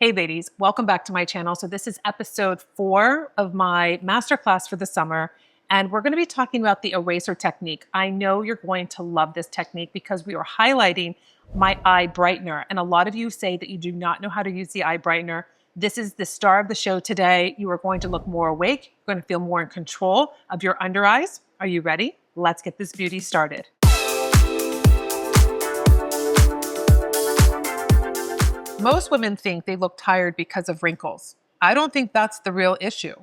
Hey ladies, welcome back to my channel. So this is episode 4 of my masterclass for the summer, and we're going to be talking about the eraser technique. I know you're going to love this technique because we are highlighting my eye brightener. And a lot of you say that you do not know how to use the eye brightener. This is the star of the show today. You are going to look more awake. You're going to feel more in control of your under eyes. Are you ready? Let's get this beauty started. Most women think they look tired because of wrinkles. I don't think that's the real issue.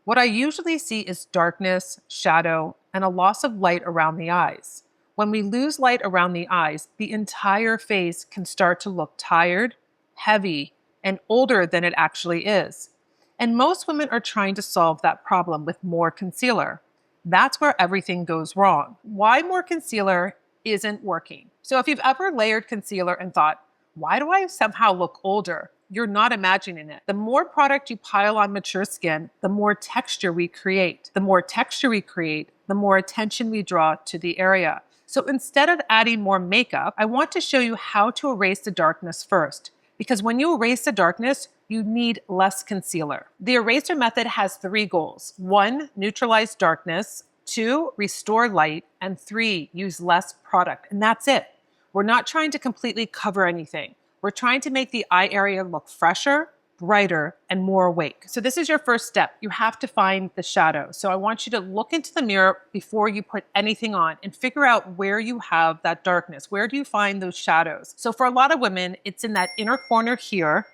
What I usually see is darkness, shadow, and a loss of light around the eyes. When we lose light around the eyes, the entire face can start to look tired, heavy, and older than it actually is. And most women are trying to solve that problem with more concealer. That's where everything goes wrong. Why more concealer isn't working. So if you've ever layered concealer and thought, why do I somehow look older? You're not imagining it. The more product you pile on mature skin, the more texture we create. The more texture we create, the more attention we draw to the area. So instead of adding more makeup, I want to show you how to erase the darkness first. Because when you erase the darkness, you need less concealer. The eraser method has 3 goals. 1, neutralize darkness. 2, restore light. And 3, use less product. And that's it. We're not trying to completely cover anything. We're trying to make the eye area look fresher, brighter, and more awake. So this is your first step. You have to find the shadow. So I want you to look into the mirror before you put anything on and figure out where you have that darkness. Where do you find those shadows? So for a lot of women, it's in that inner corner here,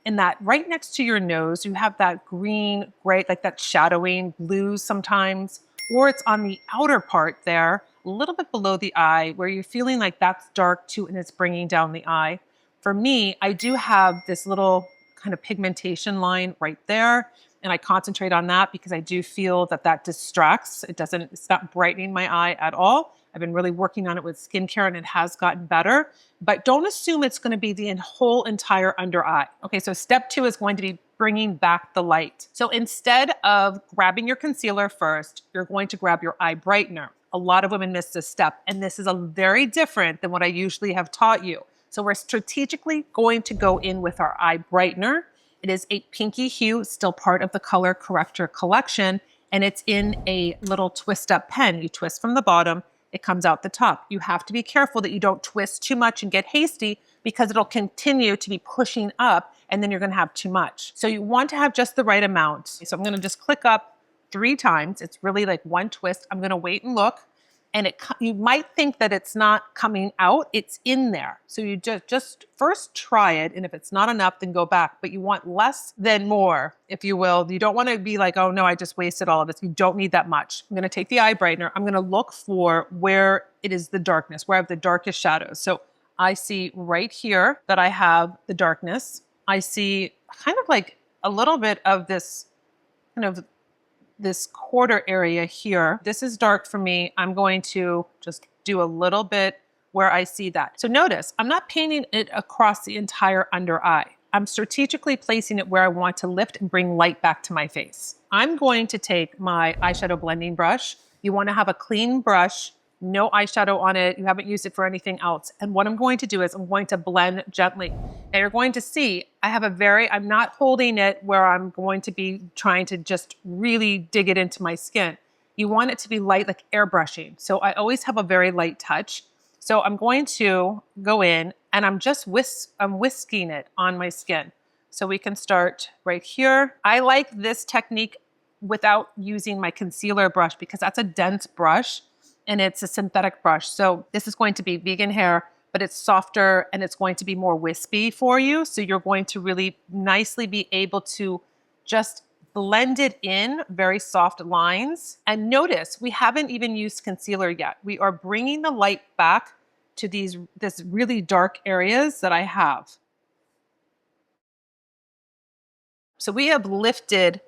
in that right next to your nose, you have that green, gray, like that shadowing, blue sometimes, or it's on the outer part there, a little bit below the eye where you're feeling like that's dark too and it's bringing down the eye. For me, I do have this little kind of pigmentation line right there, and I concentrate on that because I do feel that that distracts. It's not brightening my eye at all. I've been really working on it with skincare and it has gotten better, but don't assume it's going to be the whole entire under eye. Okay, so step 2 is going to be bringing back the light. So instead of grabbing your concealer first, you're going to grab your eye brightener. A lot of women miss this step, and this is very different than what I usually have taught you. So we're strategically going to go in with our eye brightener. It is a pinky hue, still part of the Color Corrector collection, and it's in a little twist up pen. You twist from the bottom, it comes out the top. You have to be careful that you don't twist too much and get hasty because it'll continue to be pushing up and then you're gonna have too much. So you want to have just the right amount. So I'm gonna just click up 3 times. It's really like one twist. I'm gonna wait and look. And you might think that it's not coming out, it's in there. So you just first try it, and if it's not enough, then go back. But you want less than more, if you will. You don't want to be like, oh no, I just wasted all of this. You don't need that much. I'm gonna take the eye brightener. I'm gonna look for where it is the darkness, where I have the darkest shadows. So I see right here that I have the darkness. I see kind of like a little bit of this kind of this quarter area here. This is dark for me. I'm going to just do a little bit where I see that. So notice, I'm not painting it across the entire under eye. I'm strategically placing it where I want to lift and bring light back to my face. I'm going to take my eyeshadow blending brush. You want to have a clean brush, no eyeshadow on it. You haven't used it for anything else. And what I'm going to do is I'm going to blend gently. And you're going to see, I'm not holding it where I'm going to be trying to just really dig it into my skin. You want it to be light, like airbrushing. So I always have a very light touch. So I'm going to go in and I'm whisking it on my skin. So we can start right here. I like this technique without using my concealer brush because that's a dense brush. And it's a synthetic brush. So this is going to be vegan hair, but it's softer and it's going to be more wispy for you. So you're going to really nicely be able to just blend it in very soft lines. And notice, we haven't even used concealer yet. We are bringing the light back to this really dark areas that I have. So we have lifted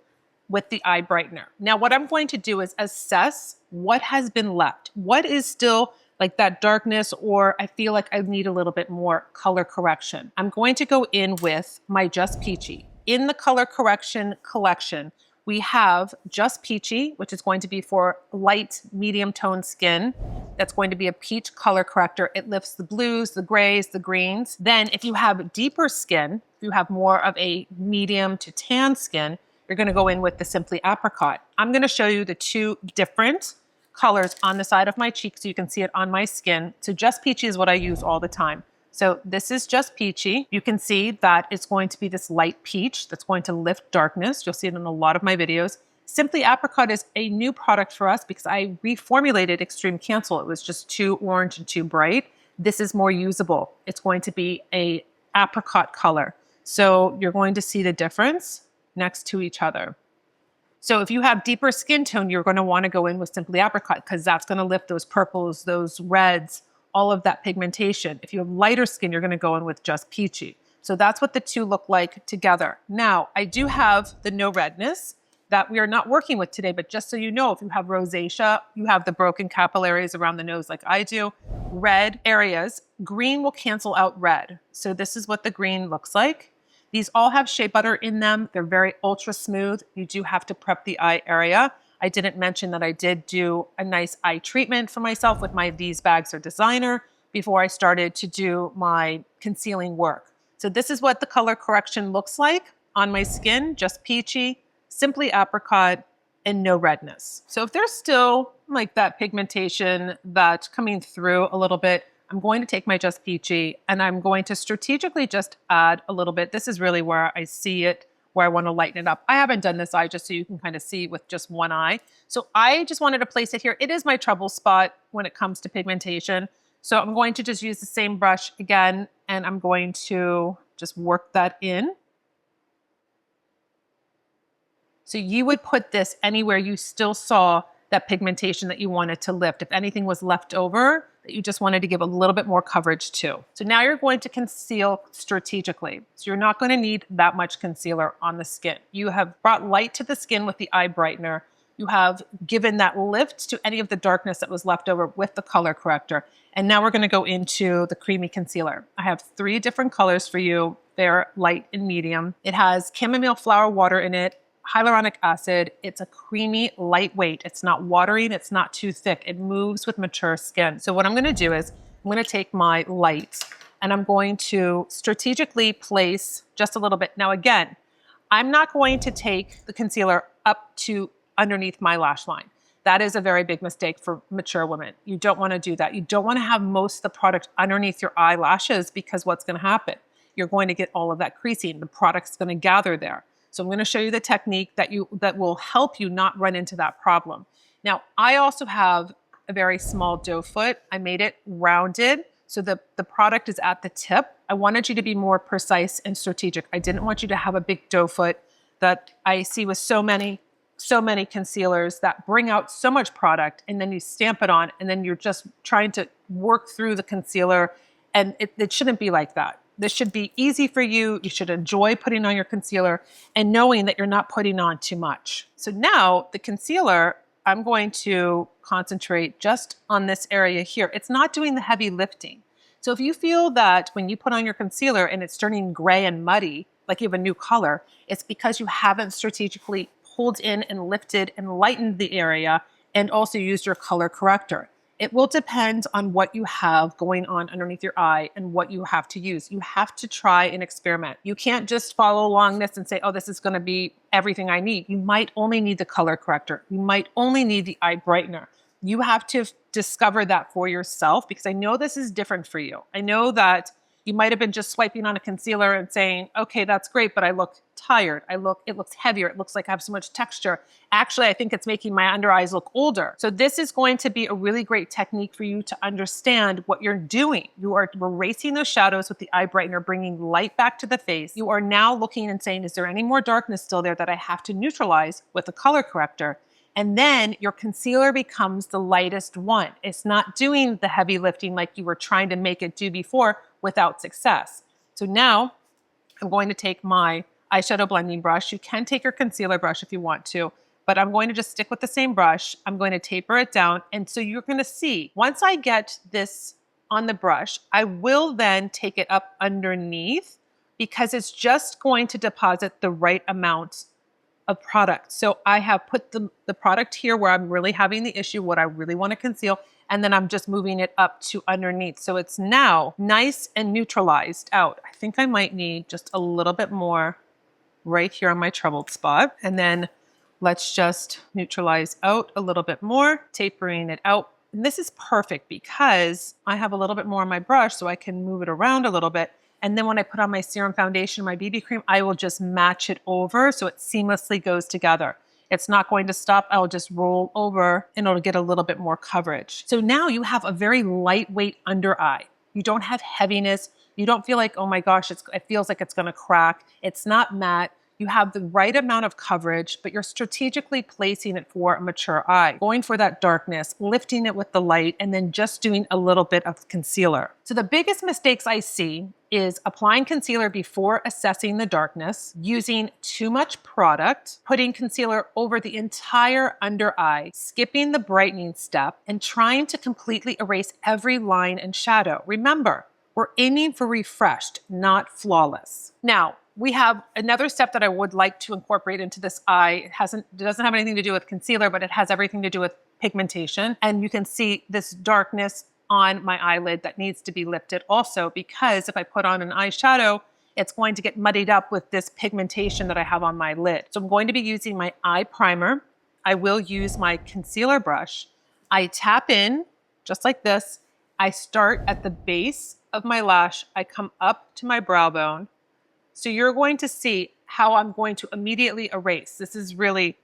with the eye brightener. Now what I'm going to do is assess what has been left. What is still like that darkness, or I feel like I need a little bit more color correction. I'm going to go in with my Just Peachy. In the Color Correction collection, we have Just Peachy, which is going to be for light, medium tone skin. That's going to be a peach color corrector. It lifts the blues, the grays, the greens. Then if you have deeper skin, if you have more of a medium to tan skin, you're going to go in with the Simply Apricot. I'm going to show you the two different colors on the side of my cheek so you can see it on my skin. So Just Peachy is what I use all the time. So this is Just Peachy. You can see that it's going to be this light peach that's going to lift darkness. You'll see it in a lot of my videos. Simply Apricot is a new product for us because I reformulated Extreme Cancel. It was just too orange and too bright. This is more usable. It's going to be a apricot color. So you're going to see the difference next to each other. So if you have deeper skin tone, you're going to want to go in with Simply Apricot because that's going to lift those purples, those reds, all of that pigmentation. If you have lighter skin, you're going to go in with Just Peachy. So that's what the two look like together. Now, I do have the No Redness that we are not working with today, but just so you know, if you have rosacea, you have the broken capillaries around the nose like I do, red areas, green will cancel out red. So this is what the green looks like. These all have shea butter in them. They're very ultra smooth. You do have to prep the eye area. I didn't mention that I did do a nice eye treatment for myself with my These Bags Are Designer before I started to do my concealing work. So this is what the color correction looks like on my skin, Just Peachy, Simply Apricot, and No Redness. So if there's still like that pigmentation that's coming through a little bit, I'm going to take my Just Peachy and I'm going to strategically just add a little bit. This is really where I see it, where I want to lighten it up. I haven't done this eye just so you can kind of see with just one eye. So I just wanted to place it here. It is my trouble spot when it comes to pigmentation. So I'm going to just use the same brush again, and I'm going to just work that in. So you would put this anywhere you still saw that pigmentation that you wanted to lift. If anything was left over that you just wanted to give a little bit more coverage to. So now you're going to conceal strategically. So you're not going to need that much concealer on the skin. You have brought light to the skin with the Eye Brightener. You have given that lift to any of the darkness that was left over with the color corrector. And now we're going to go into the creamy concealer. I have 3 different colors for you. They're light and medium. It has chamomile flower water in it, hyaluronic acid. It's a creamy, lightweight. It's not watery and it's not too thick. It moves with mature skin. So what I'm going to do is I'm going to take my light and I'm going to strategically place just a little bit. Now, again, I'm not going to take the concealer up to underneath my lash line. That is a very big mistake for mature women. You don't want to do that. You don't want to have most of the product underneath your eyelashes because what's going to happen? You're going to get all of that creasing. The product's going to gather there. So I'm going to show you the technique that will help you not run into that problem. Now, I also have a very small doe foot. I made it rounded so the product is at the tip. I wanted you to be more precise and strategic. I didn't want you to have a big doe foot that I see with so many concealers that bring out so much product and then you stamp it on and then you're just trying to work through the concealer, and it shouldn't be like that. This should be easy for you. You should enjoy putting on your concealer and knowing that you're not putting on too much. So now the concealer, I'm going to concentrate just on this area here. It's not doing the heavy lifting. So if you feel that when you put on your concealer and it's turning gray and muddy, like you have a new color, it's because you haven't strategically pulled in and lifted and lightened the area and also used your color corrector. It will depend on what you have going on underneath your eye and what you have to use. You have to try and experiment. You can't just follow along this and say, oh, this is going to be everything I need. You might only need the color corrector. You might only need the eye brightener. You have to discover that for yourself because I know this is different for you. I know that you might have been just swiping on a concealer and saying, okay, that's great, but I look tired. It looks heavier. It looks like I have so much texture. Actually, I think it's making my under eyes look older. So this is going to be a really great technique for you to understand what you're doing. You are erasing those shadows with the eye brightener, bringing light back to the face. You are now looking and saying, is there any more darkness still there that I have to neutralize with the color corrector? And then your concealer becomes the lightest one. It's not doing the heavy lifting like you were trying to make it do before without success. So now I'm going to take my eyeshadow blending brush. You can take your concealer brush if you want to, but I'm going to just stick with the same brush. I'm going to taper it down. And so you're going to see, once I get this on the brush, I will then take it up underneath because it's just going to deposit the right amount of product. So I have put the product here where I'm really having the issue, what I really want to conceal, and then I'm just moving it up to underneath. So it's now nice and neutralized out. I think I might need just a little bit more right here on my troubled spot. And then let's just neutralize out a little bit more, tapering it out. And this is perfect because I have a little bit more on my brush, so I can move it around a little bit. And then when I put on my serum foundation, my BB cream, I will just match it over so it seamlessly goes together. It's not going to stop. I'll just roll over and it'll get a little bit more coverage. So now you have a very lightweight under eye. You don't have heaviness. You don't feel like, oh my gosh, it feels like it's going to crack. It's not matte. You have the right amount of coverage, but you're strategically placing it for a mature eye, going for that darkness, lifting it with the light, and then just doing a little bit of concealer. So the biggest mistakes I see is applying concealer before assessing the darkness, using too much product, putting concealer over the entire under eye, skipping the brightening step, and trying to completely erase every line and shadow. Remember, we're aiming for refreshed, not flawless. Now, we have another step that I would like to incorporate into this eye. It doesn't have anything to do with concealer, but it has everything to do with pigmentation. And you can see this darkness on my eyelid that needs to be lifted also, because if I put on an eyeshadow, it's going to get muddied up with this pigmentation that I have on my lid. So I'm going to be using my eye primer. I will use my concealer brush. I tap in just like this. I start at the base of my lash. I come up to my brow bone. So you're going to see how I'm going to immediately erase. This is really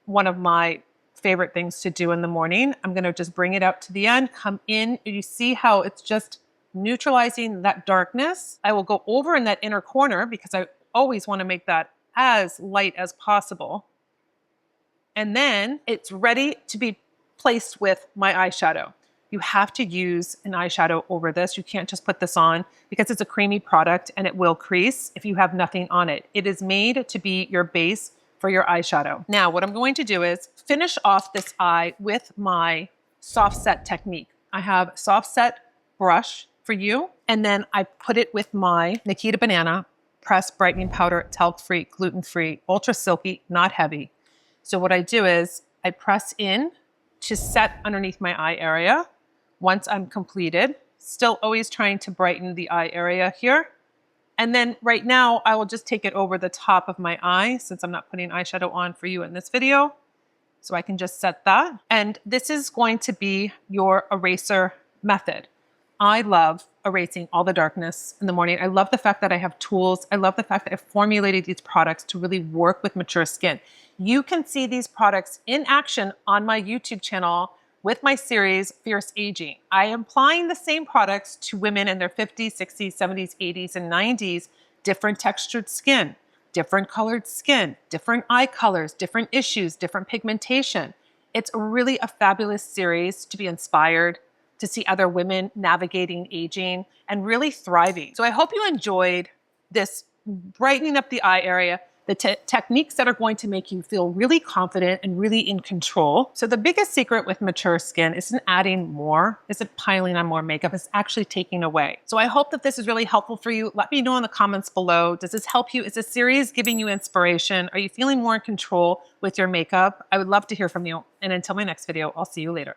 one of my favorite things to do in the morning. I'm going to just bring it out to the end, come in. You see how it's just neutralizing that darkness. I will go over in that inner corner because I always want to make that as light as possible. And then it's ready to be placed with my eyeshadow. You have to use an eyeshadow over this. You can't just put this on because it's a creamy product and it will crease if you have nothing on it. It is made to be your base for your eyeshadow. Now, what I'm going to do is finish off this eye with my soft set technique. I have soft set brush for you, and then I put it with my Nikita Banana Pressed Brightening Powder, talc-free, gluten-free, ultra silky, not heavy. So what I do is I press in to set underneath my eye area. Once I'm completed, still always trying to brighten the eye area here. And then right now, I will just take it over the top of my eye since I'm not putting eyeshadow on for you in this video. So I can just set that. And this is going to be your eraser method. I love erasing all the darkness in the morning. I love the fact that I have tools. I love the fact that I've formulated these products to really work with mature skin. You can see these products in action on my YouTube channel with my series, Fierce Aging. I am applying the same products to women in their 50s, 60s, 70s, 80s, and 90s, different textured skin, different colored skin, different eye colors, different issues, different pigmentation. It's really a fabulous series to be inspired, to see other women navigating aging and really thriving. So I hope you enjoyed this brightening up the eye area, the techniques that are going to make you feel really confident and really in control. So the biggest secret with mature skin isn't adding more, isn't piling on more makeup, it's actually taking away. So I hope that this is really helpful for you. Let me know in the comments below. Does this help you? Is this series giving you inspiration? Are you feeling more in control with your makeup? I would love to hear from you. And until my next video, I'll see you later.